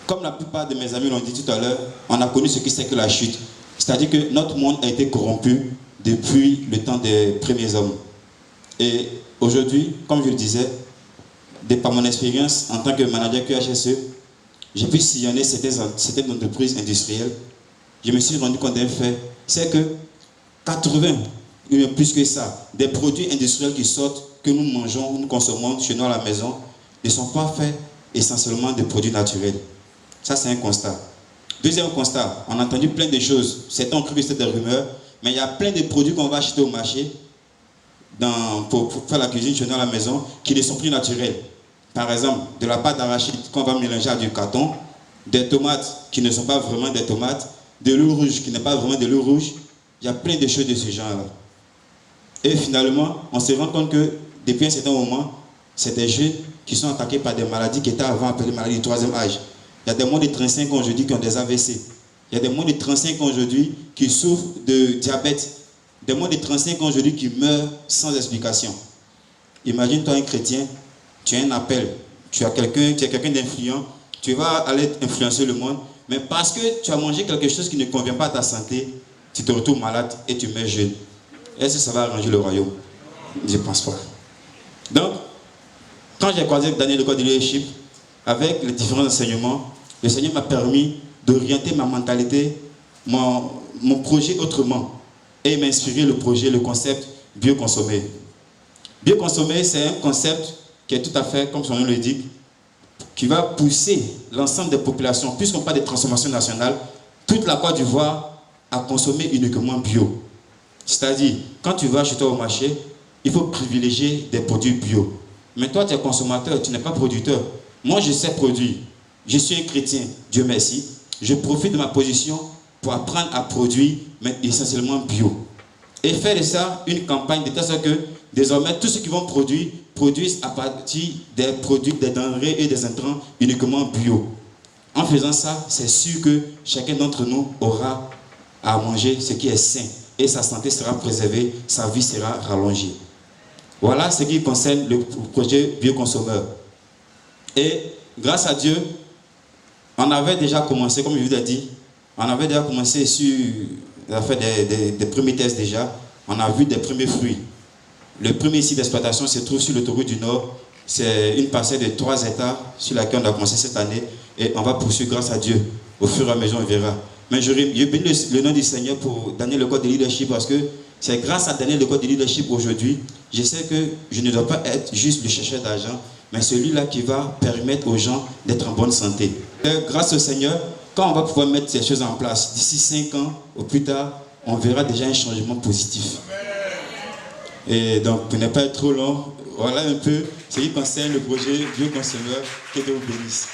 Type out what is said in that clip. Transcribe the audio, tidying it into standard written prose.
Comme la plupart de mes amis l'ont dit tout à l'heure, on a connu ce qui c'est que la chute. C'est-à-dire que notre monde a été corrompu depuis le temps des premiers hommes. Et aujourd'hui, comme je le disais, par mon expérience en tant que manager QHSE, j'ai pu sillonner certaines entreprises industrielles. Je me suis rendu compte d'un fait, c'est que 80, même plus que ça, des produits industriels qui sortent, que nous mangeons, nous consommons chez nous à la maison, ne sont pas faits essentiellement de produits naturels. Ça, c'est un constat. Deuxième constat, on a entendu plein de choses. Certains ont cru que c'était des rumeurs, mais il y a plein de produits qu'on va acheter au marché pour faire la cuisine chez nous à la maison qui ne sont plus naturels. Par exemple, de la pâte d'arachide qu'on va mélanger à du carton, des tomates qui ne sont pas vraiment des tomates, de l'eau rouge qui n'est pas vraiment de l'eau rouge. Il y a plein de choses de ce genre-là. Et finalement, on se rend compte que depuis un certain moment, c'est des jeunes qui sont attaqués par des maladies qui étaient avant appelées maladies du troisième âge. Il y a des moins de 35 ans aujourd'hui qui ont des AVC. Il y a des moins de 35 ans aujourd'hui qui souffrent de diabète. Des moins de 35 ans aujourd'hui qui meurent sans explication. Imagine-toi un chrétien, tu as un appel, tu es quelqu'un d'influent, tu vas aller influencer le monde, mais parce que tu as mangé quelque chose qui ne convient pas à ta santé, tu te retrouves malade et tu meurs jeune. Est-ce que ça va arranger le royaume? Je ne pense pas. Donc, quand j'ai croisé Daniel Lecoq de leadership, avec les différents enseignements, le Seigneur m'a permis d'orienter ma mentalité, mon projet autrement. Et il m'a inspiré le projet, le concept Bioconsommer. Bioconsommer, c'est un concept qui est tout à fait, comme son nom le dit, qui va pousser l'ensemble des populations, puisqu'on parle de transformation nationale, toute la Côte d'Ivoire à consommer uniquement bio. C'est-à-dire, quand tu vas chez toi au marché, il faut privilégier des produits bio. Mais toi, tu es consommateur, tu n'es pas producteur. Moi, je sais produire. Je suis un chrétien, Dieu merci. Je profite de ma position pour apprendre à produire, mais essentiellement bio. Et faire de ça une campagne de telle sorte que désormais, tous ceux qui vont produire, produisent à partir des produits, des denrées et des intrants uniquement bio. En faisant ça, c'est sûr que chacun d'entre nous aura à manger ce qui est sain. Et sa santé sera préservée, sa vie sera rallongée. Voilà ce qui concerne le projet Bioconsommeur. Et grâce à Dieu, on avait déjà commencé, comme je vous l'ai dit, on avait déjà commencé à faire des premiers tests déjà. On a vu des premiers fruits. Le premier site d'exploitation se trouve sur l'autoroute du Nord. C'est une parcelle de 3 hectares sur laquelle on a commencé cette année. Et on va poursuivre grâce à Dieu. Au fur et à mesure, on verra. Mais je bénis le nom du Seigneur pour Daniel Lecoq de leadership parce que c'est grâce à Daniel Lecoq de leadership aujourd'hui, je sais que je ne dois pas être juste le chercheur d'argent, mais celui-là qui va permettre aux gens d'être en bonne santé. Et grâce au Seigneur, quand on va pouvoir mettre ces choses en place, d'ici 5 ans ou plus tard, on verra déjà un changement positif. Et donc, pour ne pas être trop long, voilà un peu ce qui concerne le projet Bioconsommeur. Que Dieu vous bénisse.